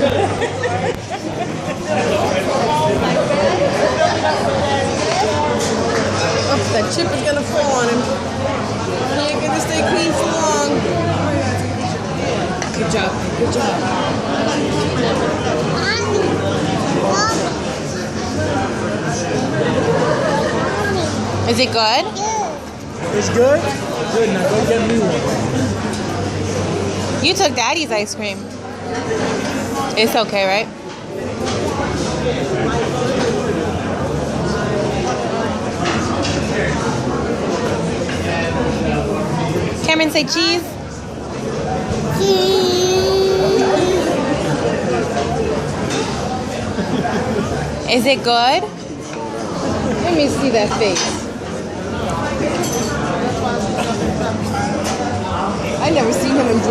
Oh, that chip is gonna fall on him. He ain't gonna stay clean for long. Good job. Good job. Is it good? It's good? Good, now go get me one. You took Daddy's ice cream. It's okay, right? Cameron, say cheese. Is it good? Let me see that face. I never seen him enjoy